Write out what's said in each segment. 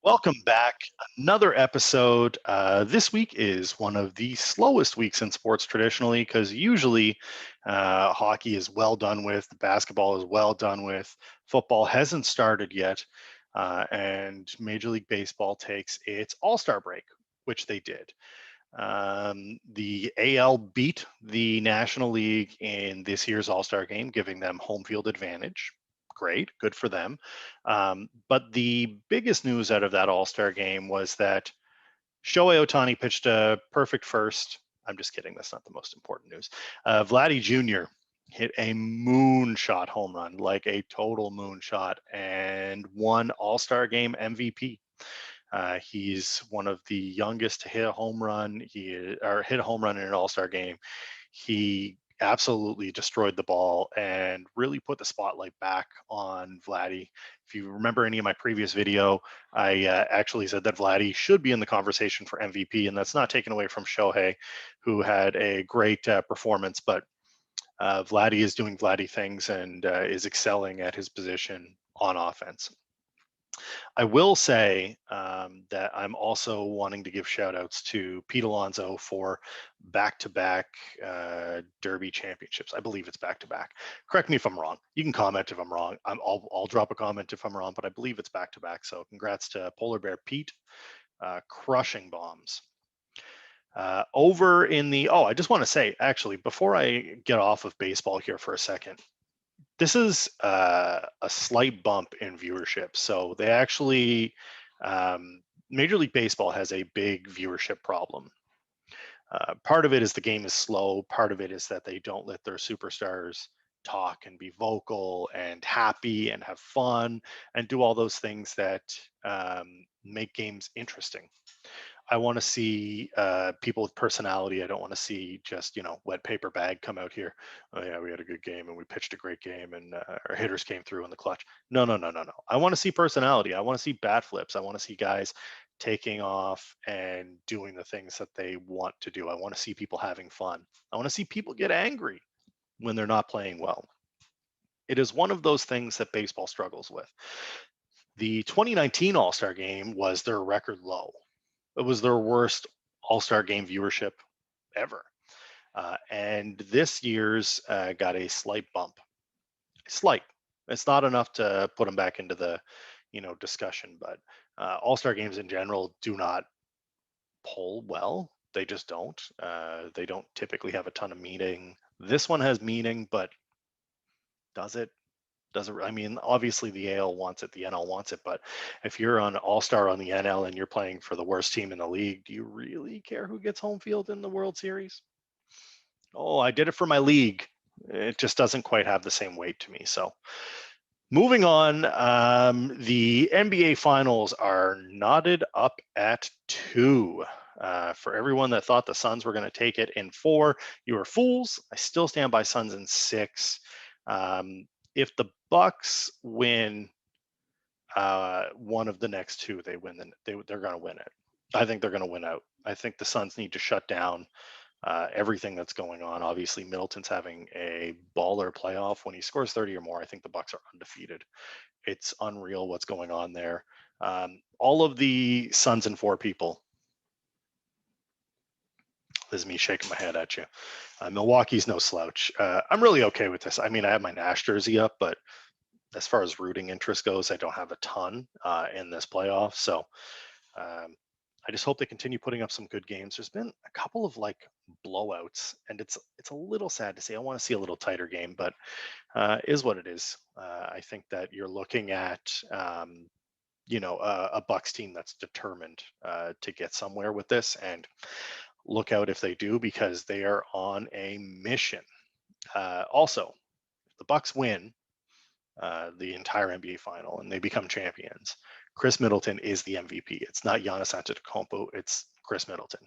Welcome back. Another episode. This week is one of the slowest weeks in sports traditionally because usually hockey is well done with, basketball is well done with, football hasn't started yet, and Major League Baseball takes its All-Star break, which they did. The AL beat the National League in this year's All-Star game, giving them home field advantage. Great, good for them. But the biggest news out of that All-Star game was that Shohei Ohtani pitched a perfect first. I'm just kidding. That's not the most important news. Vladdy Jr. hit a moonshot home run, like a total moonshot, and won All-Star game MVP. He's one of the youngest to hit a home run. Hit a home run in an All-Star game. He absolutely destroyed the ball and really put the spotlight back on Vladdy. If you remember any of my previous video, I actually said that Vladdy should be in the conversation for MVP, and that's not taken away from Shohei, who had a great performance, but Vladdy is doing Vladdy things and is excelling at his position on offense. I will say that I'm also wanting to give shout outs to Pete Alonso for back-to-back Derby championships. I believe it's back-to-back. Correct me if I'm wrong. You can comment if I'm wrong. I'll drop a comment if I'm wrong, but I believe it's back-to-back. So congrats to Polar Bear Pete, crushing bombs. Over in the, I just want to say, actually, before I get off of baseball here for a second, this is a slight bump in viewership. So they actually, Major League Baseball has a big viewership problem. Part of it is the game is slow. Part of it is that they don't let their superstars talk and be vocal and happy and have fun and do all those things that make games interesting. I want to see people with personality. I don't want to see just, wet paper bag come out here. Oh yeah, we had a good game and we pitched a great game and our hitters came through in the clutch. No. I want to see personality. I want to see bat flips. I want to see guys taking off and doing the things that they want to do. I want to see people having fun. I want to see people get angry when they're not playing well. It is one of those things that baseball struggles with. The 2019 All-Star game was their record low. It was their worst All-Star game viewership ever. And this year's got a slight bump. Slight. It's not enough to put them back into the, discussion, but All-Star games in general do not poll well. They just don't. They don't typically have a ton of meaning. This one has meaning, but does it? I mean, obviously the AL wants it, the NL wants it, but if you're an all-star on the NL and you're playing for the worst team in the league, do you really care who gets home field in the World Series? Oh, I did it for my league. It just doesn't quite have the same weight to me. So moving on, the NBA Finals are knotted up at 2. For everyone that thought the Suns were going to take it in 4, you were fools. I still stand by Suns in 6. If the Bucks win one of the next 2, they're going to win it. I think they're going to win out. I think the Suns need to shut down everything that's going on. Obviously, Middleton's having a baller playoff. When he scores 30 or more, I think the Bucks are undefeated. It's unreal what's going on there. All of the Suns and 4 people. This is me shaking my head at you. Milwaukee's no slouch. I'm really okay with this. I mean, I have my Nash jersey up, but as far as rooting interest goes, I don't have a ton in this playoff. So I just hope they continue putting up some good games. There's been a couple of blowouts, and it's a little sad to see. I want to see a little tighter game, but is what it is. I think that you're looking at a Bucks team that's determined to get somewhere with this, and look out if they do, because they are on a mission. Also, if the Bucks win the entire NBA final and they become champions, Chris Middleton is the MVP. It's not Giannis Antetokounmpo. It's Chris Middleton.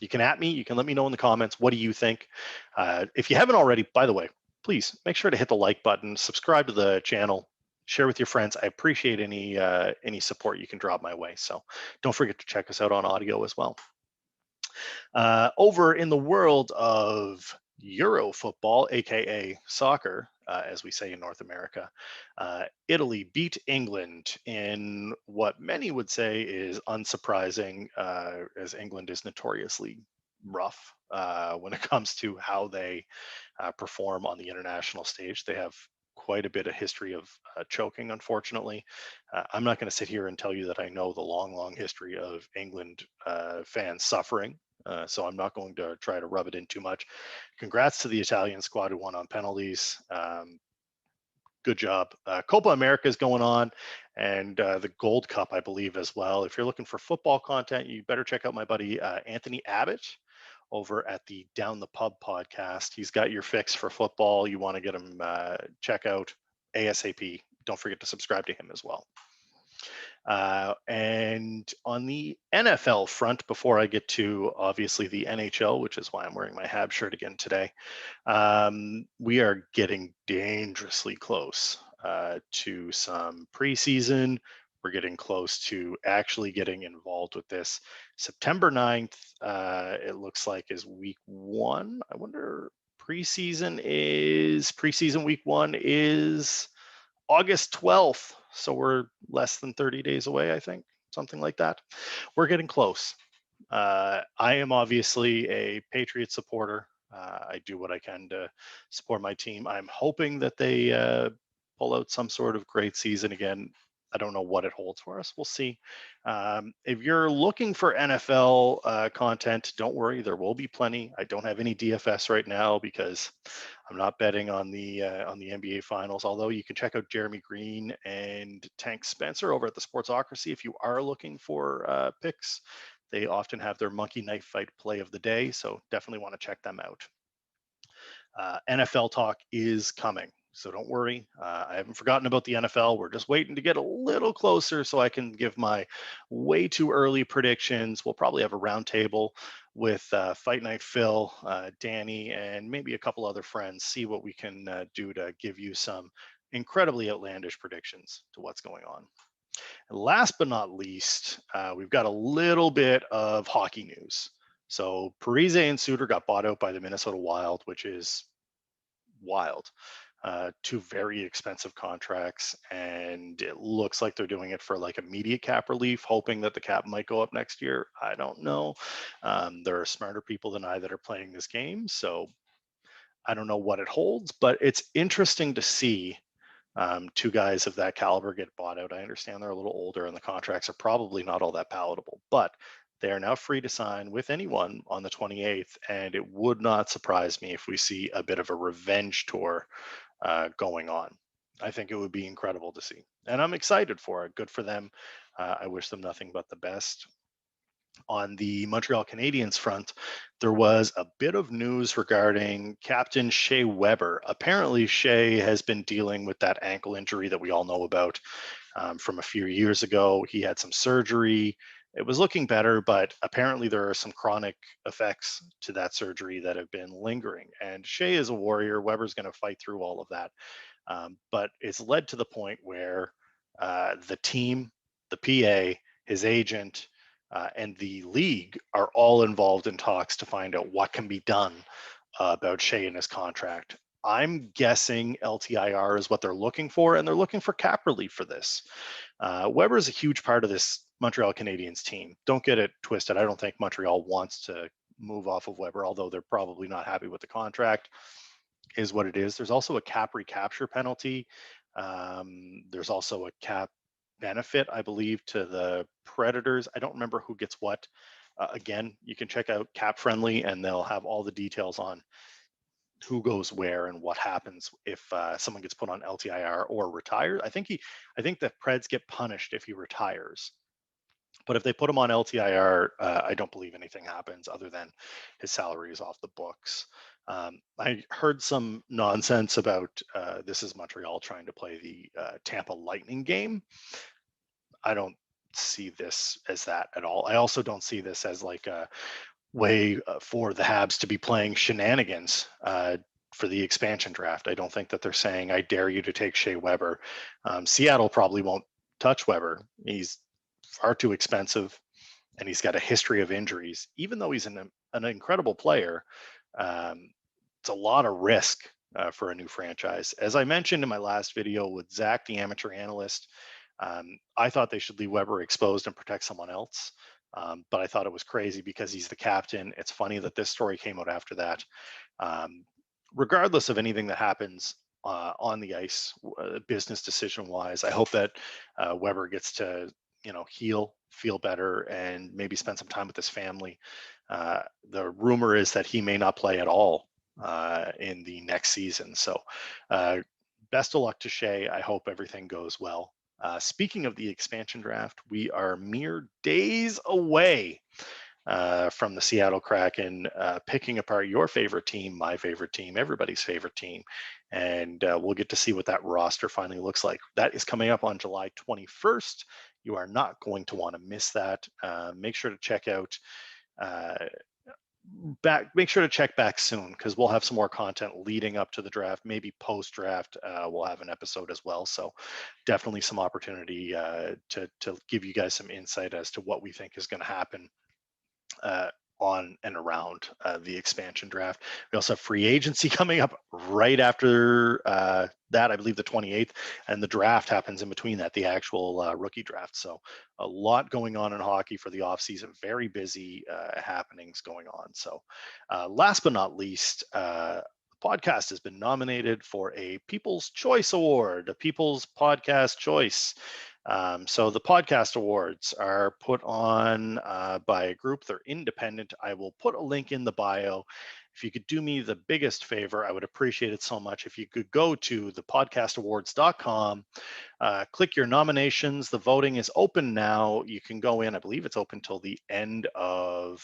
You can at me. You can let me know in the comments. What do you think? If you haven't already, by the way, please make sure to hit the like button, subscribe to the channel, share with your friends. I appreciate any support you can drop my way. So don't forget to check us out on audio as well. Over in the world of Euro football, aka soccer, as we say in North America, Italy beat England in what many would say is unsurprising, as England is notoriously rough when it comes to how they perform on the international stage. They have quite a bit of history of choking, unfortunately. I'm not going to sit here and tell you that I know the long, long history of England fans suffering. So I'm not going to try to rub it in too much. Congrats to the Italian squad who won on penalties. Good job. Copa America is going on, and the Gold Cup, I believe, as well. If you're looking for football content, you better check out my buddy Anthony Abbott over at the Down the Pub podcast. He's got your fix for football. You want to get him, check out ASAP. Don't forget to subscribe to him as well. And on the NFL front, before I get to obviously the NHL, which is why I'm wearing my Hab shirt again today, we are getting dangerously close to some preseason. We're getting close to actually getting involved with this. September 9th, it looks like, is week one. I wonder, preseason week one is August 12th. So we're less than 30 days away, I think, something like that. We're getting close. I am obviously a Patriot supporter. I do what I can to support my team. I'm hoping that they pull out some sort of great season again. I don't know what it holds for us. We'll see. If you're looking for NFL content, don't worry. There will be plenty. I don't have any DFS right now because I'm not betting on the NBA Finals. Although you can check out Jeremy Green and Tank Spencer over at the Sportsocracy if you are looking for picks. They often have their monkey knife fight play of the day, so definitely want to check them out. NFL talk is coming, so don't worry. I haven't forgotten about the NFL. We're just waiting to get a little closer so I can give my way too early predictions. We'll probably have a roundtable with Fight Night Phil, Danny, and maybe a couple other friends, see what we can do to give you some incredibly outlandish predictions to what's going on. And last but not least, we've got a little bit of hockey news. So Parise and Suter got bought out by the Minnesota Wild, which is wild. Two very expensive contracts, and it looks like they're doing it for like immediate cap relief, hoping that the cap might go up next year. I don't know. There are smarter people than I that are playing this game, so I don't know what it holds, but it's interesting to see two guys of that caliber get bought out. I understand they're a little older and the contracts are probably not all that palatable, but they are now free to sign with anyone on the 28th. And it would not surprise me if we see a bit of a revenge tour going on. I think it would be incredible to see. And I'm excited for it. Good for them. I wish them nothing but the best. On the Montreal Canadiens front, there was a bit of news regarding Captain Shea Weber. Apparently, Shea has been dealing with that ankle injury that we all know about from a few years ago. He had some surgery. It was looking better, but apparently there are some chronic effects to that surgery that have been lingering. And Shea is a warrior. Weber's going to fight through all of that. But it's led to the point where the team, the PA, his agent, and the league are all involved in talks to find out what can be done about Shea and his contract. I'm guessing LTIR is what they're looking for, and they're looking for cap relief for this. Weber is a huge part of this Montreal Canadiens team. Don't get it twisted. I don't think Montreal wants to move off of Weber, although they're probably not happy with the contract, is what it is. There's also a cap recapture penalty. There's also a cap benefit, I believe, to the Predators. I don't remember who gets what. Again, you can check out Cap Friendly, and they'll have all the details on who goes where and what happens if someone gets put on LTIR or retires. I think the Preds get punished if he retires. But if they put him on LTIR, I don't believe anything happens other than his salary is off the books. I heard some nonsense about this is Montreal trying to play the Tampa Lightning game. I don't see this as that at all. I also don't see this as like a way for the Habs to be playing shenanigans. for the expansion draft. I don't think that they're saying, I dare you to take Shea Weber. Seattle probably won't touch Weber. He's far too expensive, and he's got a history of injuries. Even though he's an incredible player, um, it's a lot of risk for a new franchise. As I mentioned in my last video with Zach, the amateur analyst, I thought they should leave Weber exposed and protect someone else. But I thought it was crazy because he's the captain. It's funny that this story came out after that. Um, Regardless of anything that happens on the ice, business decision wise, I hope that Weber gets to heal, feel better, and maybe spend some time with his family. The rumor is that he may not play at all in the next season. So, best of luck to Shea. I hope everything goes well. Speaking of the expansion draft, we are mere days away from the Seattle Kraken picking apart your favorite team, my favorite team, everybody's favorite team. And we'll get to see what that roster finally looks like. That is coming up on July 21st. You are not going to want to miss that. Make sure to check out uh, make sure to check back soon, because we'll have some more content leading up to the draft, maybe post draft. We'll have an episode as well, so definitely some opportunity to give you guys some insight as to what we think is going to happen uh, on and around the expansion draft. We also have free agency coming up right after that, I believe the 28th, and the draft happens in between that, the actual rookie draft. So a lot going on in hockey for the offseason, very busy happenings going on. So last but not least, the podcast has been nominated for a People's Choice Award, a People's Podcast Choice. So the podcast awards are put on by a group. They're independent. I will put a link in the bio. If you could do me the biggest favor, I would appreciate it so much. If you could go to thepodcastawards.com, click your nominations. The voting is open now. You can go in. I believe it's open till the end of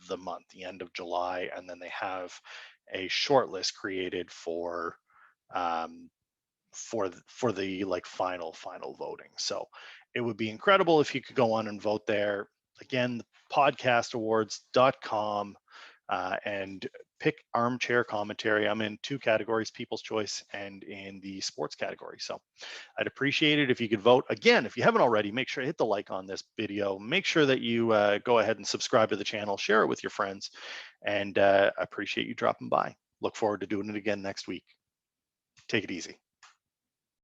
the month, the end of July, and then they have a short list created um, for the like final voting. So it would be incredible if you could go on and vote there. Again, podcastawards.com, and pick armchair commentary. I'm in two categories, People's Choice and in the sports category. So I'd appreciate it if you could vote. Again, if you haven't already, make sure to hit the like on this video. Make sure that you go ahead and subscribe to the channel, share it with your friends, and I appreciate you dropping by. Look forward to doing it again next week. Take it easy.